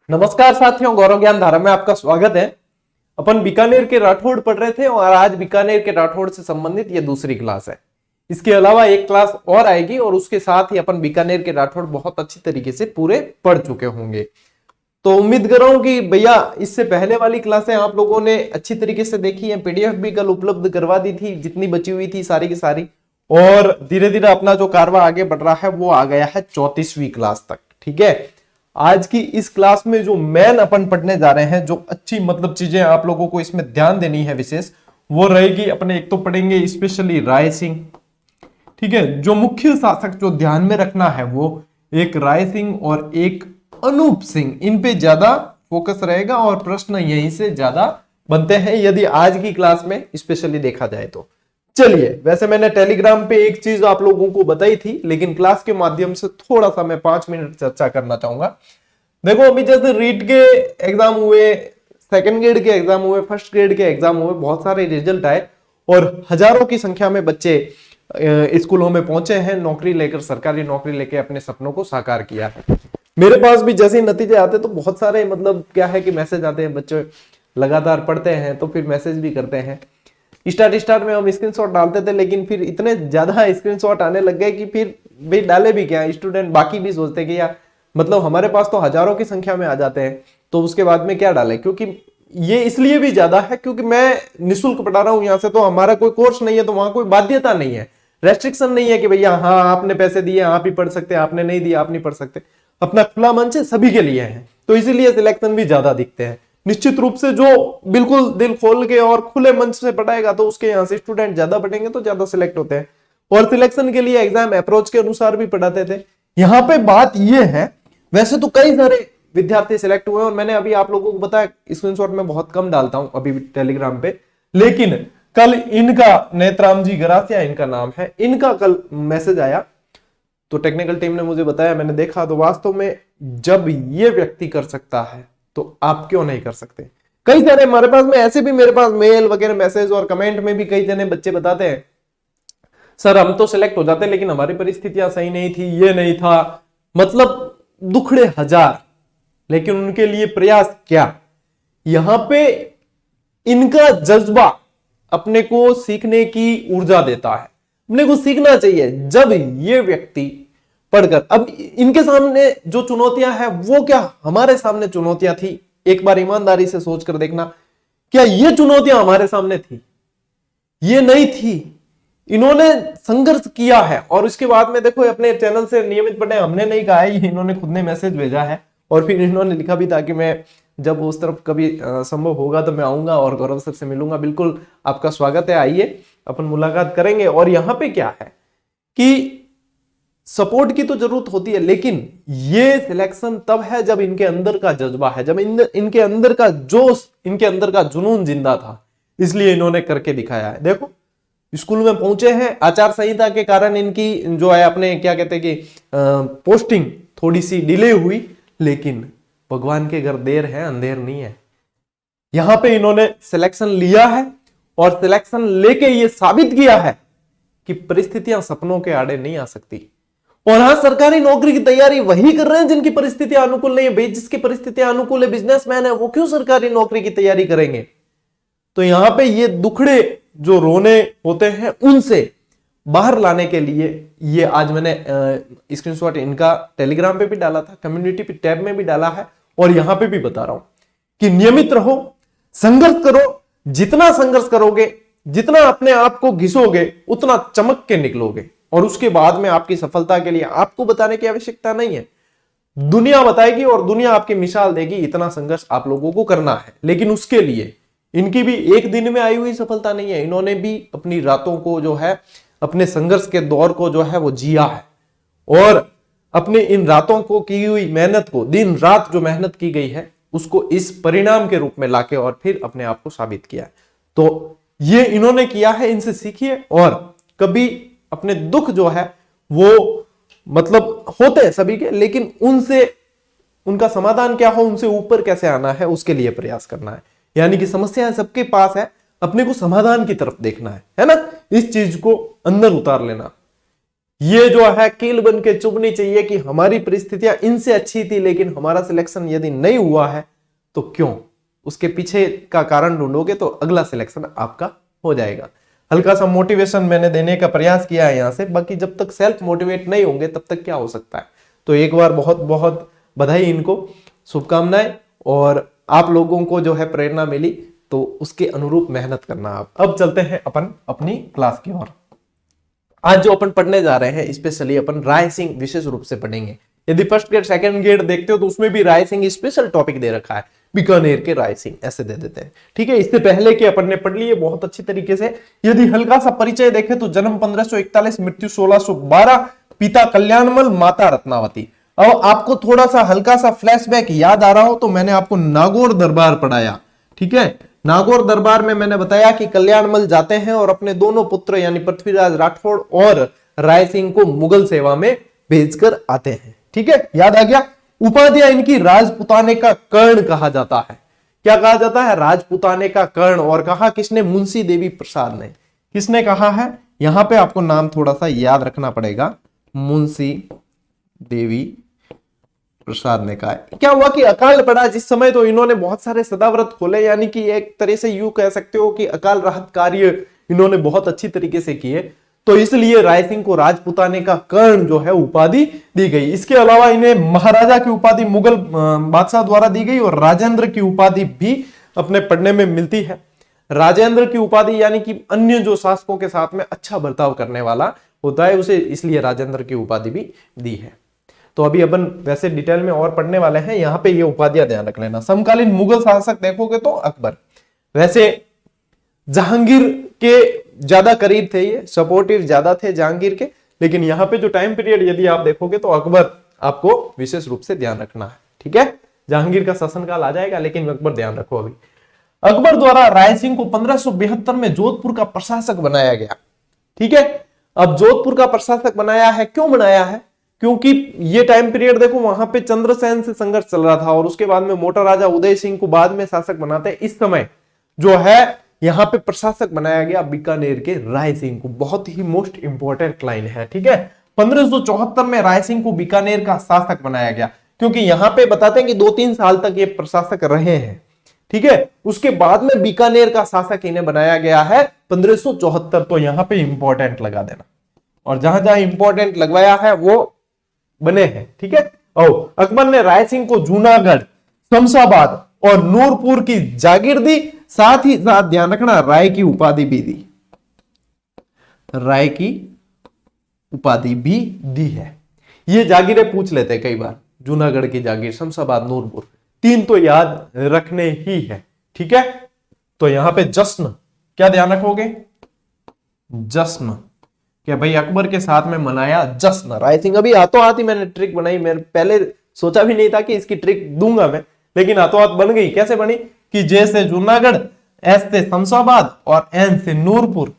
नमस्कार साथियों, गौरव ज्ञान धारा में आपका स्वागत है। अपन बीकानेर के राठौड़ पढ़ रहे थे और आज बीकानेर के राठौड़ से संबंधित ये दूसरी क्लास है। इसके अलावा एक क्लास और आएगी और उसके साथ ही अपन बीकानेर के राठौड़ बहुत अच्छी तरीके से पूरे पढ़ चुके होंगे। तो उम्मीद कर रहा हूं कि भैया इससे पहले वाली क्लासें आप लोगों ने अच्छी तरीके से देखी है। पीडीएफ भी कल उपलब्ध करवा दी थी, जितनी बची हुई थी सारी की सारी। और धीरे धीरे अपना जो कारवा आगे बढ़ रहा है वो आ गया है 34वीं क्लास तक। ठीक है, आज की इस क्लास में जो मेन अपन पढ़ने जा रहे हैं, जो अच्छी मतलब चीजें आप लोगों को इसमें ध्यान देनी है विशेष, वो रहेगी अपने एक तो पढ़ेंगे स्पेशली राय सिंह। ठीक है, जो मुख्य शासक जो ध्यान में रखना है वो एक राय सिंह और एक अनूप सिंह, इन पे ज्यादा फोकस रहेगा और प्रश्न यहीं से ज्यादा बनते हैं यदि आज की क्लास में स्पेशली देखा जाए तो। चलिए, वैसे मैंने टेलीग्राम पे एक चीज आप लोगों को बताई थी, लेकिन क्लास के माध्यम से थोड़ा सा मैं 5 मिनट चर्चा करना चाहूंगा। देखो, अभी जैसे रीट के एग्जाम हुए, सेकंड ग्रेड के एग्जाम हुए, फर्स्ट ग्रेड के एग्जाम हुए, बहुत सारे रिजल्ट आए और हजारों की संख्या में बच्चे स्कूलों में पहुंचे हैं, नौकरी लेकर, सरकारी नौकरी लेकर अपने सपनों को साकार किया है। मेरे पास भी जैसे ही नतीजे आते तो बहुत सारे मतलब क्या है कि मैसेज आते हैं, बच्चे लगातार पढ़ते हैं तो फिर मैसेज भी करते हैं। स्टार्ट में हम स्क्रीनशॉट डालते थे, लेकिन फिर इतने ज्यादा स्क्रीनशॉट आने लग गए कि फिर भाई डाले भी क्या, स्टूडेंट बाकी भी सोचते कि यार मतलब हमारे पास तो हजारों की संख्या में आ जाते हैं तो उसके बाद में क्या डाले। क्योंकि ये इसलिए भी ज्यादा है क्योंकि मैं निःशुल्क पढ़ा रहा हूं यहां से, तो हमारा कोई कोर्स नहीं है, तो वहां कोई बाध्यता नहीं है, रेस्ट्रिक्शन नहीं है कि भैया हाँ आपने पैसे दिए आप ही पढ़ सकते, आपने नहीं दिया आप नहीं पढ़ सकते। अपना खुला मंच है, सभी के लिए है, तो इसीलिए सिलेक्शन भी ज्यादा दिखते हैं। निश्चित रूप से जो बिल्कुल दिल खोल के और खुले मंच से पढ़ाएगा तो उसके यहाँ से स्टूडेंट ज्यादा पढ़ेंगे तो ज्यादा सिलेक्ट होते हैं। और सिलेक्शन के लिए एग्जाम अप्रोच के अनुसार भी पढ़ाते थे। यहाँ पे बात ये है, वैसे तो कई सारे विद्यार्थी सिलेक्ट हुए और मैंने अभी आप लोगों को बताया स्क्रीनशॉट में बहुत कम डालता हूं अभी टेलीग्राम पे, लेकिन कल इनका नेत्राम जी गरासिया इनका नाम है, इनका कल मैसेज आया तो टेक्निकल टीम ने मुझे बताया, मैंने देखा तो वास्तव में जब ये व्यक्ति कर सकता है तो आप क्यों नहीं कर सकते। कई सारे हमारे पास में ऐसे भी, मेरे पास मेल वगैरह मैसेज और कमेंट में भी कई जने बच्चे बताते हैं सर हम तो सिलेक्ट हो जाते लेकिन हमारी परिस्थितियां सही नहीं थी, ये नहीं था, मतलब दुखड़े हजार, लेकिन उनके लिए प्रयास क्या। यहां पे इनका जज्बा अपने को सीखने की ऊर्जा देता है, अपने को सीखना चाहिए। जब ये व्यक्ति पढ़कर, अब इनके सामने जो चुनौतियां हैं वो क्या हमारे सामने चुनौतियां थी, एक बार ईमानदारी से सोचकर देखना, क्या ये चुनौतियां हमारे सामने थी? ये नहीं थी। इन्होंने संघर्ष किया है और उसके बाद में देखो अपने चैनल से नियमित पढ़े, हमने नहीं कहा है, इन्होंने खुद ने मैसेज भेजा है और फिर इन्होंने लिखा भी था कि मैं जब उस तरफ कभी संभव होगा तो मैं आऊंगा और गौरव सर से मिलूंगा। बिल्कुल आपका स्वागत है, आइए अपन मुलाकात करेंगे। और यहाँ पे क्या है कि सपोर्ट की तो जरूरत होती है, लेकिन ये सिलेक्शन तब है जब इनके अंदर का जज्बा है, जब इनके अंदर का जोश, इनके अंदर का जुनून जिंदा था, इसलिए इन्होंने करके दिखाया है। देखो स्कूल में पहुंचे हैं, आचार संहिता के कारण इनकी जो है अपने क्या कहते हैं कि पोस्टिंग थोड़ी सी डिले हुई, लेकिन भगवान के घर देर है अंधेर नहीं है। यहां पे इन्होंने सिलेक्शन लिया है और सिलेक्शन लेके ये साबित किया है कि परिस्थितियां सपनों के आड़े नहीं आ सकती। और हाँ, सरकारी नौकरी की तैयारी वही कर रहे हैं जिनकी परिस्थितियां अनुकूल नहीं है। भाई जिसकी परिस्थितियां अनुकूल है, बिजनेसमैन है, वो क्यों सरकारी नौकरी की तैयारी करेंगे। तो यहां पे ये दुखड़े जो रोने होते हैं उनसे बाहर लाने के लिए ये आज मैंने स्क्रीनशॉट इनका टेलीग्राम पे भी डाला था, कम्युनिटी पे टैब में भी डाला है और यहां पे भी बता रहा हूं कि नियमित रहो, संघर्ष करो। जितना संघर्ष करोगे, जितना अपने आप को घिसोगे, उतना चमक के निकलोगे और उसके बाद में आपकी सफलता के लिए आपको बताने की आवश्यकता नहीं है, दुनिया बताएगी और दुनिया आपकी मिसाल देगी। इतना संघर्ष आप लोगों को करना है, लेकिन उसके लिए इनकी भी एक दिन में आई हुई सफलता नहीं है। इन्होंने भी अपनी रातों को जो है, अपने संघर्ष के दौर को जो है वो जिया है और अपने इन रातों को की हुई मेहनत को, दिन रात जो मेहनत की गई है उसको इस परिणाम के रूप में लाके और फिर अपने आप को साबित किया है। तो ये इन्होंने किया है, इनसे सीखिए। और कभी अपने दुख जो है वो मतलब होते हैं सभी के, लेकिन उनसे उनका समाधान क्या हो, उनसे ऊपर कैसे आना है, उसके लिए प्रयास करना है। यानी कि समस्या सबके पास है, अपने को समाधान की तरफ देखना है ना, इस चीज को अंदर उतार लेना। ये जो है कील बन के चुभनी चाहिए कि हमारी परिस्थितियां इनसे अच्छी थी लेकिन हमारा सिलेक्शन यदि नहीं हुआ है तो क्यों, उसके पीछे का कारण ढूंढोगे तो अगला सिलेक्शन आपका हो जाएगा। हल्का सा मोटिवेशन मैंने देने का प्रयास किया है यहां से, बाकी जब तक सेल्फ मोटिवेट नहीं होंगे तब तक क्या हो सकता है। तो एक बार बहुत बहुत बधाई, इनको शुभकामनाएं, और आप लोगों को जो है प्रेरणा मिली तो उसके अनुरूप मेहनत करना आप। अब चलते हैं अपन अपनी क्लास की ओर। आज जो अपन पढ़ने जा रहे हैं स्पेशली अपन राय सिंह विशेष रूप से पढ़ेंगे। यदि फर्स्ट ग्रेड सेकंड ग्रेड देखते हो तो उसमें भी राय सिंह स्पेशल टॉपिक दे रखा है, बीकानेर के राय सिंह ऐसे दे देते हैं, ठीक है। इससे पहले के अपन ने पढ़ लिए बहुत अच्छी तरीके से। यदि हल्का सा परिचय देखें तो जन्म 1541, मृत्यु 1612, पिता कल्याणमल, माता रत्नावती। अब आपको थोड़ा सा हल्का सा फ्लैशबैक याद आ रहा हो तो मैंने आपको नागौर दरबार पढ़ाया, ठीक है। नागौर दरबार में मैंने बताया कि कल्याणमल जाते हैं और अपने दोनों पुत्र यानी पृथ्वीराज राठौड़ और राय सिंह को मुगल सेवा में भेजकर आते हैं, ठीक है, याद आ गया। उपाधियां इनकी राजपुताने का कर्ण कहा जाता है। क्या कहा जाता है? राजपुताने का कर्ण। और कहा किसने? मुंशी देवी प्रसाद ने। किसने कहा है? यहां पे आपको नाम थोड़ा सा याद रखना पड़ेगा, मुंशी देवी प्रसाद ने कहा है। क्या हुआ कि अकाल पड़ा जिस समय तो इन्होंने बहुत सारे सदाव्रत खोले, यानी कि एक तरह से यूं कह सकते हो कि अकाल राहत कार्य इन्होंने बहुत अच्छी तरीके से किए, तो इसलिए राय सिंह को राजपुताने का कर्ण जो है उपाधि दी गई। इसके अलावा इन्हें महाराजा की उपाधि मुगल बादशाह द्वारा दी गई और राजेंद्र की उपाधि भी अपने पढ़ने में मिलती है। राजेंद्र की उपाधि यानी कि अन्य जो शासकों के साथ में अच्छा बर्ताव करने वाला होता है उसे, इसलिए राजेंद्र की उपाधि भी दी है। तो अभी अपन वैसे डिटेल में और पढ़ने वाले हैं, यहां पे ये उपाधियां ध्यान रख लेना। समकालीन मुगल शासक देखोगे तो अकबर। वैसे जहांगीर के ज्यादा करीब थे, ये सपोर्टिव ज्यादा थे जहांगीर के, लेकिन यहाँ पे जो टाइम पीरियड यदि आप देखोगे तो अकबर आपको विशेष रूप से ध्यान रखना है, ठीक है। जहांगीर का शासनकाल आ जाएगा लेकिन अकबर ध्यान रखो। अभी अकबर द्वारा राय सिंह को 1572 में जोधपुर का प्रशासक बनाया गया, ठीक है। अब जोधपुर का प्रशासक बनाया है, क्यों बनाया है? क्योंकि ये टाइम पीरियड देखो वहां पे चंद्रसेन से संघर्ष चल रहा था और उसके बाद में मोटा राजा उदय सिंह को बाद में शासक बनाते हैं। इस समय जो है यहां पे प्रशासक बनाया गया बीकानेर के राय सिंह को। बहुत ही मोस्ट इंपॉर्टेंट लाइन है, ठीक है। 1574 में राय सिंह को बीकानेर का शासक बनाया गया, क्योंकि यहां पे बताते हैं कि 2-3 साल तक ये प्रशासक रहे हैं, ठीक है। उसके बाद में बीकानेर का शासक इन्हें बनाया गया है 1574। तो यहां पे इंपॉर्टेंट लगा देना, और जहां जहां इंपॉर्टेंट लगवाया है वो बने हैं, ठीक है। और अकबर ने राय सिंह को जूनागढ़, शमशाबाद और नूरपुर की जागीर दी, साथ ही साथ ध्यान रखना राय की उपाधि भी दी। राय की उपाधि भी दी है। ये जागीरें पूछ लेते कई बार, जूनागढ़ की जागीर, शमशाबाद, नूरपुर, 3 तो याद रखने ही है, ठीक है। तो यहां पे जश्न क्या ध्यान रखोगे? जश्न, क्या भाई अकबर के साथ में मनाया जश्न। राय सिंह अभी हाथों हाथ ही मैंने ट्रिक बनाई, मेरे पहले सोचा भी नहीं था कि इसकी ट्रिक दूंगा मैं, लेकिन हाथों हाथ बन गई। कैसे बनी? कि जे से जूनागढ़, एस से शमशाबाद और एन से नूरपुर,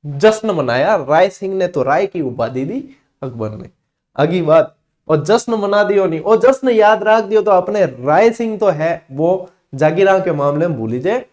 जश्न मनाया राय सिंह ने, तो राय की उपाधि दी अकबर ने। अगी बात, और जश्न मना दियो नहीं और जश्न याद रख दियो तो अपने राय सिंह तो है वो जागीरा के मामले में भूल लीजिए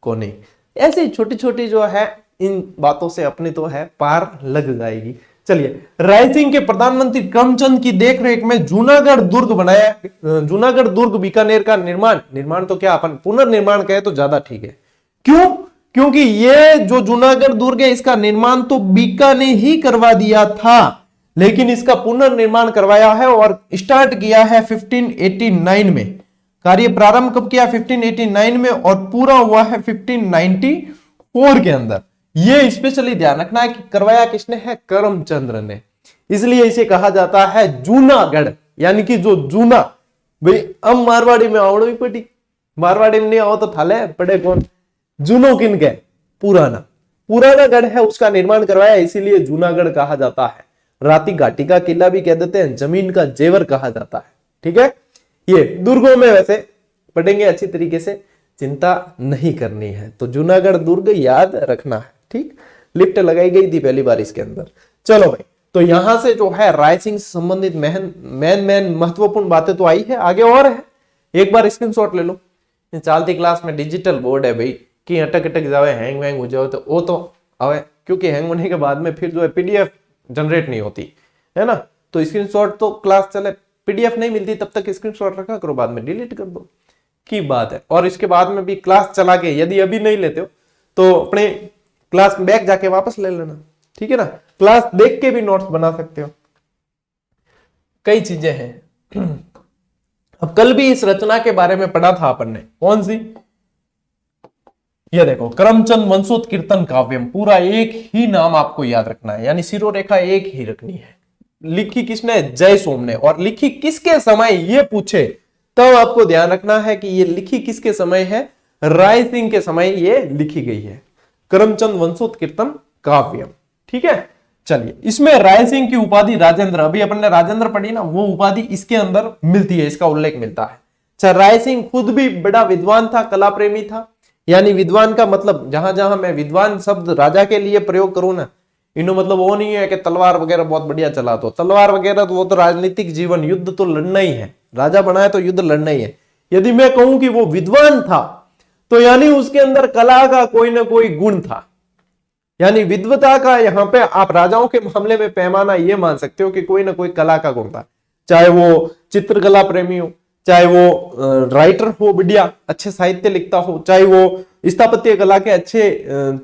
को नहीं। ऐसी छोटी छोटी जो है इन बातों से अपनी तो है पार लग जाएगी। चलिए, राय सिंह के प्रधानमंत्री करमचंद की देखरेख में जूनागढ़ दुर्ग बनाया। जूनागढ़ दुर्ग बीकानेर का निर्माण तो क्या अपन पुनर्निर्माण कहे तो ज्यादा ठीक है। क्यों? क्योंकि ये जो जूनागढ़ दुर्ग है इसका निर्माण तो बीका ने ही करवा दिया था, लेकिन इसका पुनर्निर्माण करवाया है और स्टार्ट किया है 1589 में। कार्य प्रारंभ कब किया? 1589 में, और पूरा हुआ है 1594 के अंदर। ये स्पेशली ध्यान रखना है कि करवाया किसने है? करमचंद्र ने। इसलिए इसे कहा जाता है जूनागढ़, यानी कि जो जूना। भाई अब मारवाड़ी में आवड़ो ही पड़ी, मारवाड़ी में नहीं आओ तो थाले पड़े कौन? जूनो किन के? पुराना गढ़ है, उसका निर्माण करवाया, इसीलिए जूनागढ़ कहा जाता है। राती घाटी का किला भी कह देते हैं, जमीन का जेवर कहा जाता है, ठीक है। ये दुर्गों में वैसे पढ़ेंगे अच्छी तरीके से, चिंता नहीं करनी है। तो जूनागढ़ दुर्ग याद रखना है, ठीक। लिफ्ट लगाई गई थी पहली बार इसके अंदर। चलो भाई, तो यहां से जो है राय सिंह से संबंधित मेन महत्वपूर्ण बातें तो आई है, आगे और है। एक बार स्क्रीनशॉट ले लो। चलती क्लास में डिजिटल बोर्ड है भाई, कि अटक जावे, हैंग हो जाओ तो वो तो आवे, क्योंकि हैंग होने के बाद में फिर जो है पीडीएफ जनरेट नहीं होती। है ना। तो स्क्रीनशॉट तो क्लास चले, पीडीएफ नहीं मिलती तब तक स्क्रीनशॉट रखा करो, बाद में डिलीट कर दो की बात है। और इसके बाद में भी क्लास चला के यदि अभी नहीं लेते हो तो अपने क्लास में बैक जाके वापस ले लेना, ठीक है ना। क्लास देख के भी नोट्स बना सकते हो, कई चीजें हैं। अब कल भी इस रचना के बारे में पढ़ा था अपन ने, कौन सी, ये देखो, करमचंद वंशोत्कीर्तन काव्यम, पूरा एक ही नाम आपको याद रखना है, यानी शिरोरेखा एक ही रखनी है। लिखी किसने, जय सोम ने, और लिखी किसके समय ये पूछे तब आपको ध्यान रखना है कि ये लिखी किसके समय है, राय सिंह के समय ये लिखी गई है, करमचंद वंशोत्कीर्तन काव्यम, ठीक है। चलिए, इसमें राय सिंह की उपाधि राजेंद्र, अभी अपन ने राजेंद्र पढ़ी ना, वो उपाधि इसके अंदर मिलती है, इसका उल्लेख मिलता है। अच्छा, राय सिंह खुद भी बड़ा विद्वान था, कला प्रेमी था, यानी विद्वान का मतलब, जहां जहां मैं विद्वान शब्द राजा के लिए प्रयोग करूं ना, इन्हों मतलब वो नहीं है कि तलवार वगैरह बहुत बढ़िया चला, तो तलवार वगैरह तो वो तो राजनीतिक जीवन, युद्ध तो लड़ना ही है, राजा बना है तो युद्ध लड़ना ही है। यदि मैं कहूं कि वो विद्वान था तो यानी उसके अंदर कला का कोई ना कोई गुण था, यानी विद्वता का यहाँ पे आप राजाओं के मामले में पैमाना ये मान सकते हो कि कोई ना कोई कला का गुण था, चाहे वो चित्रकला प्रेमी हो, चाहे वो राइटर हो, बढ़िया अच्छे साहित्य लिखता हो, चाहे वो स्थापत्य कला के अच्छे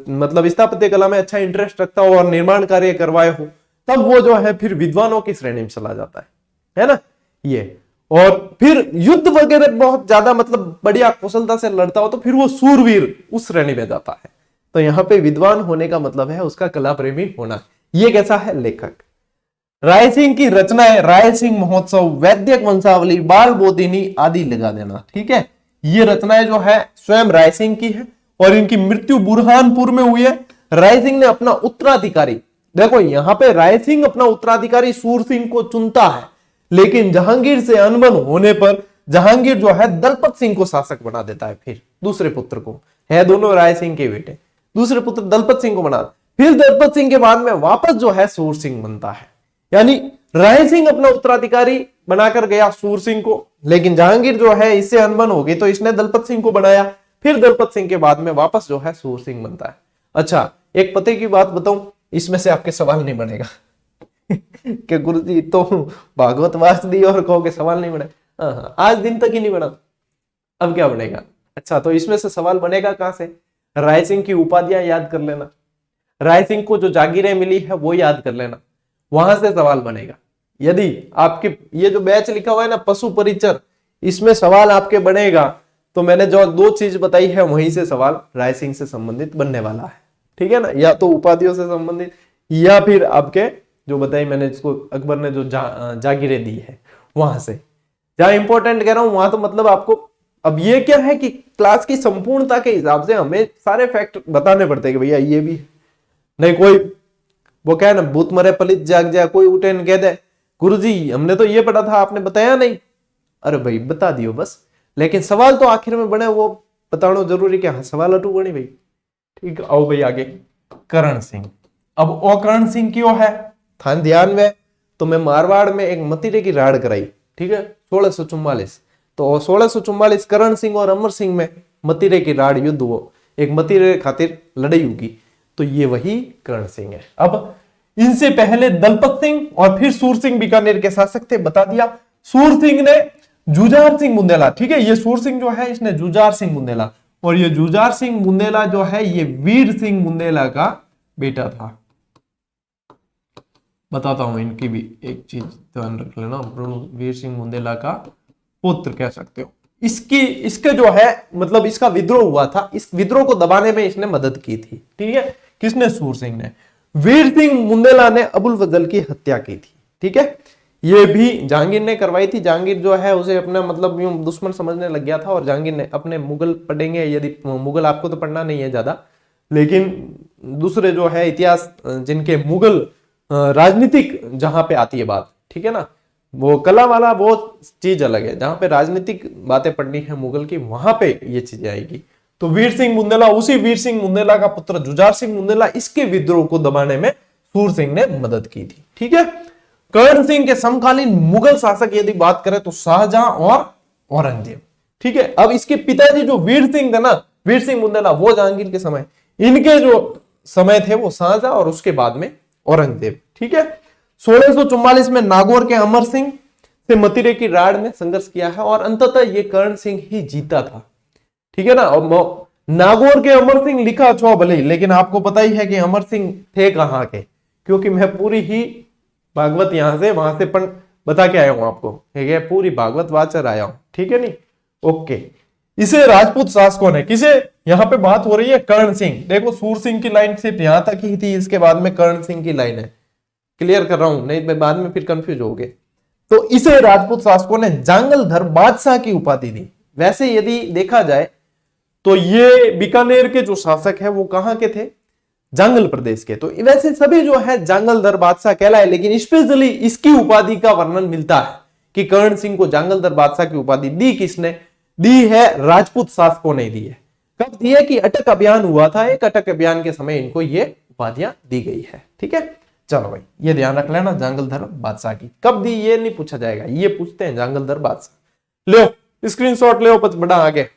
मतलब स्थापत्य कला में अच्छा इंटरेस्ट रखता हो और निर्माण कार्य करवाए हो, तब वो जो है फिर विद्वानों की श्रेणी में चला जाता है ना ये। और फिर युद्ध वगैरह बहुत ज्यादा मतलब बढ़िया कुशलता से लड़ता हो तो फिर वो सूरवीर उस श्रेणी में जाता है। तो यहाँ पे विद्वान होने का मतलब है उसका कला प्रेमी होना। ये कैसा है, लेखक राय सिंह की रचना है, राय सिंह महोत्सव, वैद्यक वंशावली, बाल बोधिनी आदि लगा देना, ठीक है। ये रचनाएं जो है स्वयं राय सिंह की है और इनकी मृत्यु बुरहानपुर में हुई है। राय सिंह ने अपना उत्तराधिकारी, देखो यहाँ पे राय सिंह अपना उत्तराधिकारी सूर सिंह को चुनता है, लेकिन जहांगीर से अनबन होने पर जहांगीर जो है दलपत सिंह को शासक बना देता है, फिर दूसरे पुत्र को, है दोनों राय सिंह के बेटे, दूसरे पुत्र दलपत सिंह को बना, फिर दलपत सिंह के बाद में वापस जो है सूर सिंह बनता है। यानी राय सिंह अपना उत्तराधिकारी बनाकर गया सूर सिंह को, लेकिन जहांगीर जो है इससे अनबन हो गई तो इसने दलपत सिंह को बनाया, फिर दलपत सिंह के बाद में वापस जो है सूर सिंह बनता है। अच्छा, एक पते की बात बताऊं, इसमें से आपके सवाल नहीं बनेगा कि गुरुजी तो भागवत वाच दी और कहो कि सवाल नहीं बने, आज दिन तक ही नहीं बना, अब क्या बनेगा। अच्छा, तो इसमें से सवाल बनेगा कहां से, राय सिंह की उपाधियां याद कर लेना, राय सिंह को जो जागीरें मिली है वो याद कर लेना, वहां से सवाल बनेगा। यदि आपके ये जो बैच लिखा हुआ है ना पशु परिचर, इसमें सवाल आपके बनेगा तो मैंने जो दो चीज बताई है वहीं से सवाल राय सिंह से संबंधित बनने वाला है, ठीक है ना, या तो उपाधियों से संबंधित या फिर आपके जो बताई मैंने, जिसको अकबर ने जो जागीरें दी है वहां से। जहां इंपॉर्टेंट कह रहा हूं वहां तो मतलब आपको, अब ये क्या है कि क्लास की संपूर्णता के हिसाब से हमें सारे फैक्ट बताने पड़ते हैं कि भैया ये भी नहीं, कोई वो क्या है ना, भूत मरे पलित जाग जाए, कोई उठे न कह दे गुरुजी हमने तो ये पढ़ा था आपने बताया नहीं, अरे भाई बता दियो बस, लेकिन सवाल तो आखिर में बने वो बताना जरूरी क्या है, सवाल अटू बनी भाई, ठीक। आओ भाई आगे, करण सिंह। अब ओ करण सिंह क्यों है थान ध्यान में, तो मैं मारवाड़ में एक मतीरे की राड़ कराई, ठीक है, 1644, तो 1644 करण सिंह और अमर सिंह में मतीरे की राड़ युद्ध हुआ, एक मतीरे खातिर लड़ाई होगी, तो ये वही करण सिंह है। अब इनसे पहले दलपत सिंह और फिर सूर सिंह बीकानेर के शासक थे, बता दिया। सूर सिंह ने जुझार सिंह बुंदेला, ठीक है, ये सूर सिंह जो है इसने जुझार सिंह बुंदेला, और ये जुझार सिंह बुंदेला जो है ये वीर सिंह बुंदेला का बेटा था। बताता हूं इनकी भी एक चीज ध्यान रख लेना, वीर सिंह बुंदेला का पुत्र कह सकते हो। इसके जो है मतलब इसका विद्रोह हुआ था, इस विद्रोह को दबाने में इसने मदद की थी, ठीक है, किसने, सूर सिंह ने। वीर सिंह बुंदेला ने अबुल फजल की हत्या की थी, ठीक है, ये भी जहांगीर ने करवाई थी। जहांगीर जो है उसे अपना मतलब यूं दुश्मन समझने लग गया था, और जहांगीर ने अपने मुगल पढ़ेंगे, यदि मुगल आपको तो पढ़ना नहीं है ज्यादा, लेकिन दूसरे जो है इतिहास जिनके मुगल राजनीतिक जहां पे आती है बात, ठीक है ना, वो कला वाला वो चीज अलग है, जहां पे राजनीतिक बातें पढ़नी है मुगल की वहां पे ये चीजें आएगी। तो वीर सिंह बुंदेला, उसी वीर सिंह बुंदेला का पुत्र जुझार सिंह बुंदेला, इसके विद्रोह को दबाने में सूर सिंह ने मदद की थी, ठीक है। कर्ण सिंह के समकालीन मुगल शासक यदि बात करें तो शाहजहां और औरंगजेब, ठीक है। अब इसके पिताजी जो वीर सिंह थे ना, वीर सिंह बुंदेला, वो जहांगीर के समय, इनके जो समय थे वो शाहजहां और उसके बाद में औरंगजेब, ठीक है। 1644 में नागौर के अमर सिंह से मतिरे की राड़ में संघर्ष किया है और अंततः ये कर्ण सिंह ही जीता था। ठीक है ना। और नागौर के अमर सिंह लिखा छो भले, लेकिन आपको पता ही है कि अमर सिंह थे कहां के, क्योंकि मैं पूरी ही भागवत यहां से वहां से बता के आया हूं आपको, ठीक है, पूरी भागवत वाचर आया हूं, ठीक है नहीं। ओके, इसे राजपूत शासकों ने, किसे, यहां पे बात हो रही है कर्ण सिंह, देखो सूर सिंह की लाइन सिर्फ यहां तक ही थी, इसके बाद में कर्ण सिंह की लाइन है, क्लियर कर रहा हूं, नहीं बाद में फिर कंफ्यूज हो गए। तो इसे राजपूत शासकों ने जांगलधर बादशाह की उपाधि दी। वैसे यदि देखा जाए तो ये बीकानेर के जो शासक है वो कहां के थे, जांगल प्रदेश के। तो वैसे सभी जो है जांगलधर बादशाह कहलाए, लेकिन स्पेशली इसकी उपाधि का वर्णन मिलता है कि कर्ण सिंह को जांगलधर बादशाह की उपाधि दी किसने, दी है राजपूत शासकों ने दी है। कब दी है कि अटक अभियान हुआ था, एक अटक अभियान के समय इनको ये उपाधियां दी गई है। ठीक है, चलो भाई ये ध्यान रख लेना, जांगलधर बादशाह की कब दी ये नहीं पूछा जाएगा, ये पूछते हैं जांगलधर बादशाह। लो स्क्रीनशॉट लो, बड़ा आगे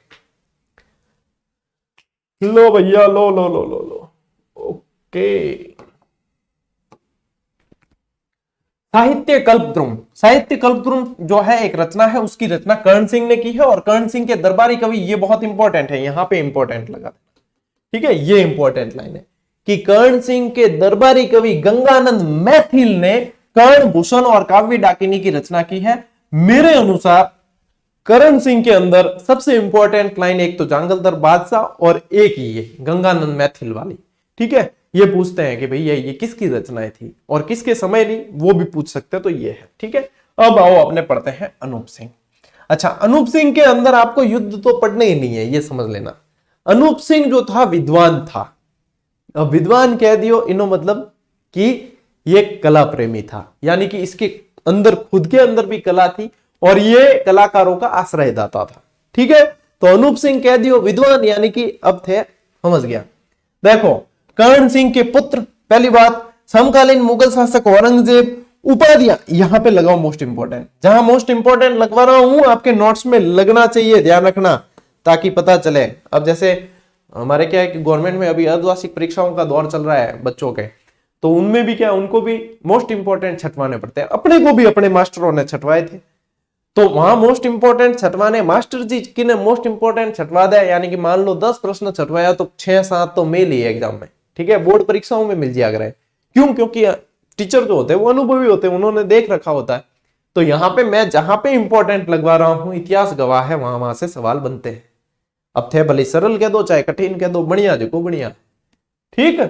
लो भैया, लो लो लो लो लो। ओके, साहित्य कल्पद्रुम, साहित्य कल्पद्रुम जो है एक रचना है, उसकी रचना कर्ण सिंह ने की है और कर्ण सिंह के दरबारी कवि, ये बहुत इंपॉर्टेंट है, यहां पे इंपॉर्टेंट लगा, ठीक है, ये इंपॉर्टेंट लाइन है कि कर्ण सिंह के दरबारी कवि गंगानंद मैथिल ने कर्ण भूषण और काव्य डाकिनी की रचना की है। मेरे अनुसार कर्ण सिंह के अंदर सबसे इंपॉर्टेंट लाइन एक तो जांगलधर बादशाह और एक ये गंगानंद मैथिल वाली। ठीक है, ये पूछते हैं कि भैया ये किसकी रचनाएं थी और किसके समय ली, वो भी पूछ सकते हैं, तो ये है। ठीक है, अब आओ अपने पढ़ते हैं अनूप सिंह। अच्छा, अनूप सिंह के अंदर आपको युद्ध तो पढ़ने ही नहीं है, ये समझ लेना। अनूप सिंह जो था विद्वान था, अब विद्वान कह दियो इनो मतलब कि ये कला प्रेमी था, यानी कि इसके अंदर खुद के अंदर भी कला थी और ये कलाकारों का आश्रयदाता था। ठीक है, तो अनूप सिंह कह दियो विद्वान, यानी कि अब थे, समझ गया। देखो कर्ण सिंह के पुत्र, पहली बात समकालीन मुगल शासक औरंगजेब, उपाधियां यहां पे लगाओ मोस्ट इंपोर्टेंट, जहां मोस्ट इंपोर्टेंट लगवा रहा हूं आपके नोट्स में लगना चाहिए, ध्यान रखना ताकि पता चले। अब जैसे हमारे क्या है कि गवर्नमेंट में अभी अर्धवार्षिक परीक्षाओं का दौर चल रहा है बच्चों के, तो उनमें भी क्या, उनको भी मोस्ट इंपोर्टेंट छटवाने पड़ते हैं, अपने को भी अपने मास्टरों ने छटवाए थे, तो वहां मोस्ट इंपोर्टेंट छटवाने, मास्टर जी किने मोस्ट इंपोर्टेंट छटवा दिया, यानी कि मान लो 10 प्रश्न छटवाया तो 6-7 तो मेल ही एग्जाम में। ठीक है, बोर्ड परीक्षाओं में मिल जाया करे, क्यों, क्योंकि टीचर जो होते हैं वो अनुभवी होते हैं, उन्होंने देख रखा होता है। तो यहाँ पे मैं जहां पे इंपॉर्टेंट लगवा रहा हूं, इतिहास गवाह है, वहां से सवाल बनते हैं। अब थे भले सरल कह दो चाहे कठिन कह दो, बढ़िया देखो बढ़िया। ठीक,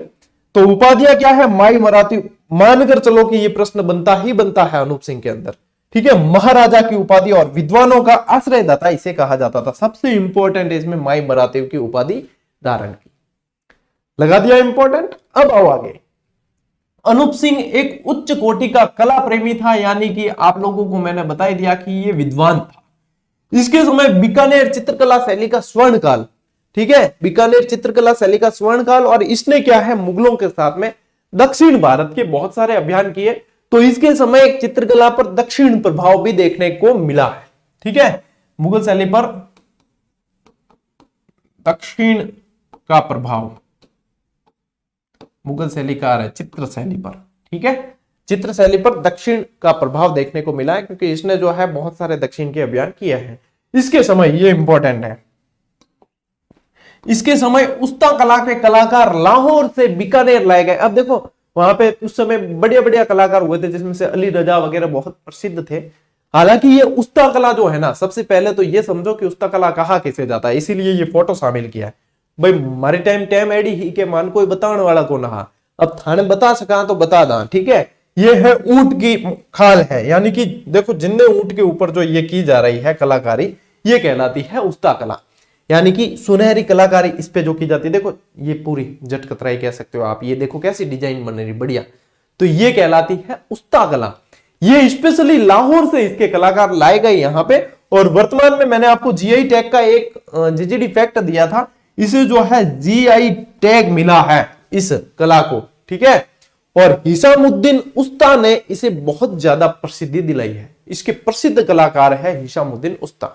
तो उपाधियां क्या है, माई मराठी, मानकर चलो कि ये प्रश्न बनता ही बनता है अनूप सिंह के अंदर। ठीक है, महाराजा की उपाधि और विद्वानों का आश्रयदाता इसे कहा जाता था, सबसे इंपॉर्टेंट इसमें माई मराठी की उपाधि धारण की, लगा दिया इंपॉर्टेंट। अब आओ आगे। अनूप सिंह एक उच्च कोटि का कला प्रेमी था, यानी कि आप लोगों को मैंने बता दिया कि ये विद्वान था। इसके समय बीकानेर चित्रकला शैली का स्वर्ण काल, ठीक है, बीकानेर चित्रकला शैली का स्वर्ण काल, और इसने क्या है मुगलों के साथ में दक्षिण भारत के बहुत सारे अभियान किए, तो इसके समय एक चित्रकला पर दक्षिण प्रभाव भी देखने को मिला है। ठीक है, मुगल शैली पर दक्षिण का प्रभाव, मुगल शैली का है चित्र शैली पर, ठीक है, चित्र शैली पर दक्षिण का प्रभाव देखने को मिला है, क्योंकि इसने जो है बहुत सारे दक्षिण के अभियान किए हैं। इसके समय, ये इंपॉर्टेंट है, इसके समय उस्ता कला के कलाकार लाहौर से बीकानेर लाए गए। अब देखो वहां पे उस समय बढ़िया बढ़िया कलाकार हुए थे, जिसमें से अली रजा वगैरह बहुत प्रसिद्ध थे। हालांकि ये उस्ता कला जो है ना, सबसे पहले तो ये समझो कि उस्ता कला कहा किसे जाता है, इसीलिए ये फोटो शामिल किया है भाई। मारे टाइम एडी ही के मान कोई बताने वाला को नहा, अब थाने बता सका तो बता दा। ठीक है, ये है ऊंट की खाल है, यानी कि देखो जिन्ने ऊंट के ऊपर जो ये की जा रही है कलाकारी, ये कहलाती है उस्ता कला, यानी कि सुनहरी कलाकारी इस पे जो की जाती है। देखो ये पूरी जट कतराई कह सकते हो आप, ये देखो कैसी डिजाइन बन रही बढ़िया, तो ये कहलाती है उस्ता कला। ये स्पेशली लाहौर से इसके कलाकार लाए गए यहाँ पे, और वर्तमान में मैंने आपको जीआई टैग का एक जीजीडी फैक्ट दिया था, इसे जो है जीआई टैग मिला है इस कला को। ठीक है, और हिशामुद्दीन उस्ता ने इसे बहुत ज्यादा प्रसिद्धि दिलाई है, इसके प्रसिद्ध कलाकार है हिशामुद्दीन उस्ता।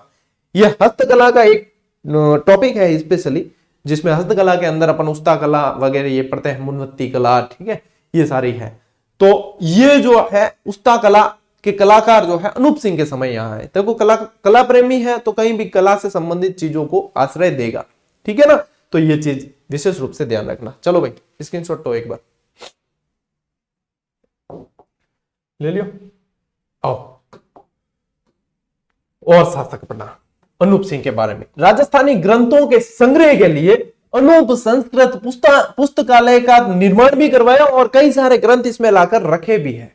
यह हस्तकला का एक टॉपिक है स्पेशली, जिसमें हस्तकला के अंदर अपन उस्ता कला वगैरह ये पढ़ते हैं, मुनवत्ती कला, ठीक है, ये सारी है। तो ये जो है उस्ता कला के कलाकार जो है अनूप सिंह के समय यहाँ है। देखो कला प्रेमी है तो कहीं भी कला से संबंधित चीजों को आश्रय देगा, ठीक है ना। तो ये चीज विशेष रूप से ध्यान रखना। चलो भाई स्क्रीनशॉट तो एक बार ले लियो। आओ और शासक पढ़ना अनूप सिंह के बारे में। राजस्थानी ग्रंथों के संग्रह के लिए अनूप संस्कृत पुस्तकालय का निर्माण भी करवाया और कई सारे ग्रंथ इसमें लाकर रखे भी है।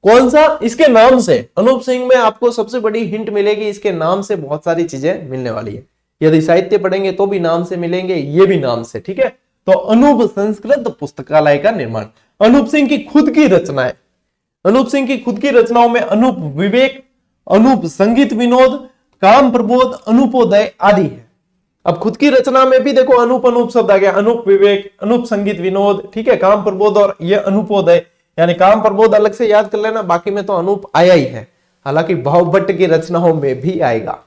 कौन सा? इसके नाम से अनूप सिंह में आपको सबसे बड़ी हिंट मिलेगी, इसके नाम से बहुत सारी चीजें मिलने वाली है। यदि साहित्य पढ़ेंगे तो भी नाम से मिलेंगे, ये भी नाम से, ठीक है। तो अनूप संस्कृत पुस्तकालय का निर्माण। अनूप सिंह की खुद की रचनाएं, अनूप सिंह की खुद की रचनाओं में अनूप विवेक, अनूप संगीत विनोद, काम प्रबोध, अनूपोदय आदि है। अब खुद की रचना में भी देखो अनूप अनूप शब्द आ गया, अनूप विवेक, अनूप संगीत विनोद, ठीक है, काम प्रबोध और ये अनूपोदय, यानी काम प्रबोध अलग से याद कर लेना, बाकी में तो अनूप आया ही है। हालांकि भावभट्ट की रचनाओं में भी आएगा,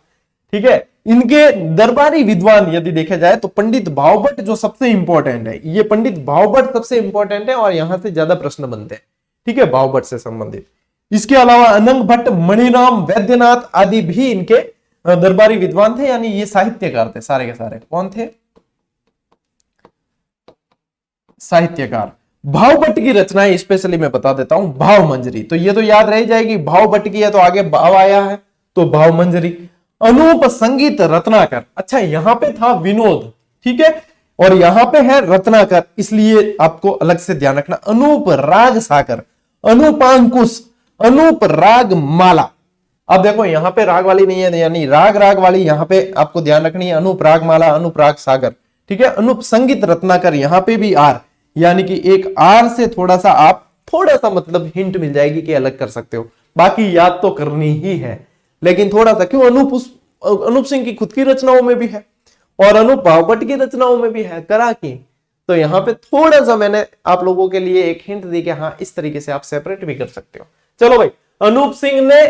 ठीक है। इनके दरबारी विद्वान यदि देखा जाए तो पंडित भावभट्ट जो सबसे इंपॉर्टेंट है, ये पंडित भावभट्ट सबसे इंपॉर्टेंट है और यहां से ज्यादा प्रश्न बनते हैं, ठीक है, भावभट्ट से संबंधित। इसके अलावा अनंग भट्ट, मणिराम, वैद्यनाथ आदि भी इनके दरबारी विद्वान थे, यानी ये साहित्यकार थे सारे के सारे। कौन थे? साहित्यकार। भावभट्ट की रचनाएं स्पेशली मैं बता देता हूं। भाव मंजरी, तो ये तो याद रह जाएगी, भावभट्ट की है तो आगे भाव आया है तो भाव मंजरी। अनूप संगीत रत्नाकर, अच्छा यहां पे था विनोद, ठीक है, और यहां पे है रत्नाकर, इसलिए आपको अलग से ध्यान रखना। अनूप राग सागर, अनूपांकुश, अनूप राग माला। अब देखो यहां पे राग वाली नहीं है, यानी राग वाली यहां पे आपको ध्यान रखनी है। अनूप राग माला, अनूप राग सागर, ठीक है। अनूप संगीत रत्नाकर, यहां पे भी आर, यानी कि एक आर से थोड़ा सा मतलब हिंट मिल जाएगी कि अलग कर सकते हो, बाकी याद तो करनी ही है, लेकिन थोड़ा सा क्यों, अनूप सिंह की खुद की रचनाओं में भी है और अनूप भावभट्ट की रचनाओं में भी है, करा की। तो यहां पे थोड़ा सा मैंने आप लोगों के लिए एक हिंट दी कि हाँ इस तरीके से आप सेपरेट भी कर सकते हो। चलो भाई, अनूप सिंह ने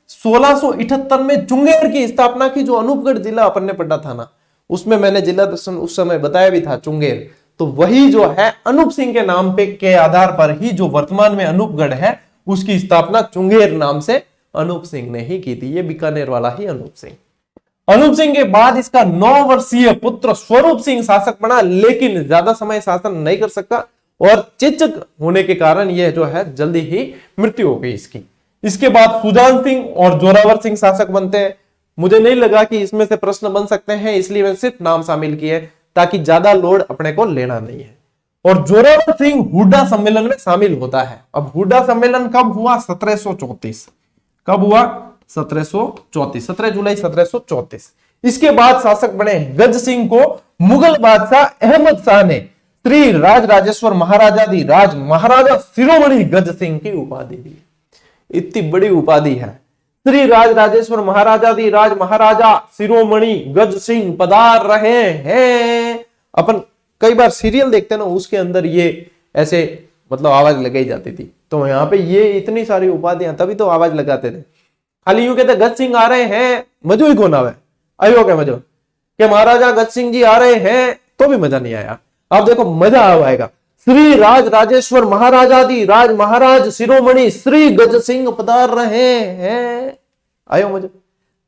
1678 में चुंगेर की स्थापना की, जो अनूपगढ़ जिला अपन ने पढ़ा था ना, उसमें मैंने जिला उस समय बताया भी था चुंगेर, तो वही जो है अनूप सिंह के नाम पे के आधार पर ही जो वर्तमान में अनूपगढ़ है उसकी स्थापना चुंगेर नाम से अनूप सिंह ने ही की थी। ये बीकानेर वाला ही अनूप सिंह। अनूप सिंह के बाद इसका 9 वर्षीय पुत्र स्वरूप सिंह शासक बना, लेकिन ज्यादा समय शासन नहीं कर सका और चेचक होने के कारण यह जो है जल्दी ही मृत्यु हो गई इसकी। इसके बाद सुजान सिंह और जोरावर सिंह शासक बनते हैं। मुझे नहीं लगा कि इसमें से प्रश्न बन सकते हैं, इसलिए मैंने सिर्फ नाम शामिल किए ताकि ज्यादा लोड अपने को लेना नहीं है। और जोरावर सिंह हुड्डा सम्मेलन में शामिल होता है। अब हुड्डा सम्मेलन कब हुआ? 1734। कब हुआ? 1734, 17 जुलाई 1734। इसके बाद शासक बने गज सिंह को मुगल बादशाह अहमद शाह ने श्री राजराजेश्वर महाराजाधिराज महाराजा शिरोमणि गज सिंह की उपाधि दी। इतनी बड़ी उपाधि है, श्री राजराजेश्वर महाराजाधिराज महाराजा शिरोमणि गज सिंह पधार रहे हैं। अपन कई बार सीरियल देखते हैं ना, उसके अंदर ये ऐसे मतलब आवाज लगाई जाती थी, तो यहाँ पे ये इतनी सारी उपाधियां, तभी तो आवाज लगाते थे। खाली यूं कहते गज सिंह आ रहे हैं, मजो ही कौन आवे, आयो क्या मजो कि महाराजा गज सिंह जी आ रहे हैं, तो भी मजा नहीं आया। अब देखो मजा आएगा। श्री राज राजेश्वर महाराजाधिराज महाराज शिरोमणि श्री गज सिंह पधार रहे हैं, आयो मजे।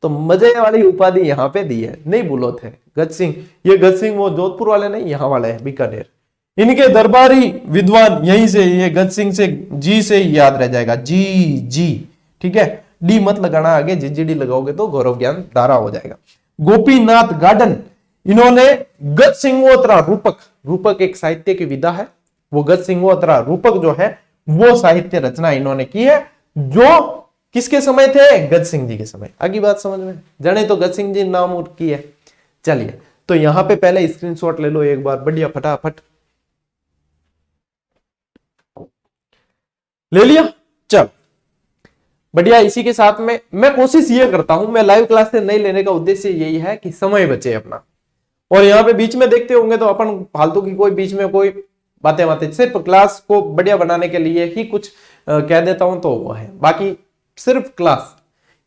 तो मजे वाली उपाधि यहाँ पे दी है, नहीं भूलो थे गज सिंह। ये गज सिंह वो जोधपुर वाले नहीं, यहाँ वाले हैं बीकानेर। इनके दरबारी विद्वान यहीं से, ये गज सिंह से जी से याद रह जाएगा, जी, ठीक है, डी मत लगाना आगे, जी लगाओगे तो गौरव ज्ञान धारा हो जाएगा। गोपीनाथ गार्डन, इन्होंने गज सिंहोत्तरा रूपक एक साहित्य की विधा है, वो गज सिंहोत्तरा रूपक जो है वो साहित्य रचना इन्होंने की है, जो किसके समय थे? गज सिंह जी के समय। आगे बात समझ में जाने तो गज सिंह जी नाम की है। चलिए, तो यहां पे पहले स्क्रीनशॉट ले लो एक बार, बढ़िया, फटाफट ले लिया। चल बढ़िया। इसी के साथ में मैं कोशिश ये करता हूं, मैं लाइव क्लास से नहीं लेने का उद्देश्य यही है कि समय बचे अपना। और यहाँ पे बीच में देखते होंगे तो अपन फालतू की कोई बीच में कोई बातें सिर्फ क्लास को बढ़िया बनाने के लिए ही कुछ कह देता हूं, तो वो है। बाकी सिर्फ क्लास,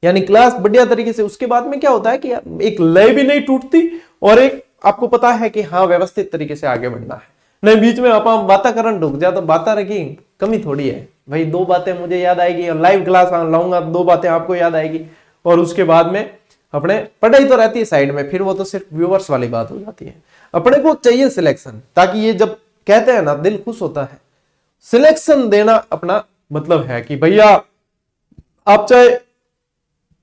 यानी क्लास बढ़िया तरीके से, उसके बाद में क्या होता है कि एक लय भी नहीं टूटती और एक आपको पता है कि हाँ व्यवस्थित तरीके से आगे बढ़ना है। नहीं बीच में आप वातावरण रुक जाए तो बात रखी कमी थोड़ी है भाई। 2 बातें मुझे याद आएगी और लाइव क्लास लाऊंगा 2 बातें आपको याद आएगी, और उसके बाद में अपने पढ़ाई तो रहती है साइड में, फिर वो तो सिर्फ व्यूअर्स वाली बात हो जाती है। अपने को चाहिए सिलेक्शन, ताकि ये जब कहते हैं ना दिल खुश होता है। सिलेक्शन देना अपना मतलब है कि भैया आप चाहे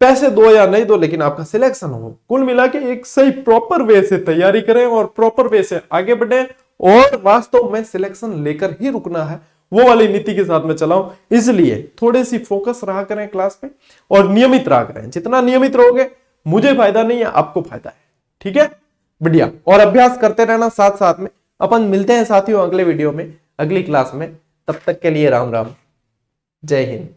पैसे दो या नहीं दो, लेकिन आपका सिलेक्शन हो। कुल मिला के एक सही प्रॉपर वे से तैयारी करें और प्रॉपर वे से आगे बढ़े, और वास्तव में सिलेक्शन लेकर ही रुकना है, वो वाली नीति के साथ में चलाऊं। इसलिए थोड़ी सी फोकस रहा करें क्लास पे और नियमित रहा करें। जितना नियमित रहोगे मुझे फायदा नहीं है, आपको फायदा है। ठीक है, बढ़िया। और अभ्यास करते रहना साथ साथ में। अपन मिलते हैं साथियों अगले वीडियो में, अगली क्लास में। तब तक के लिए राम राम, जय हिंद।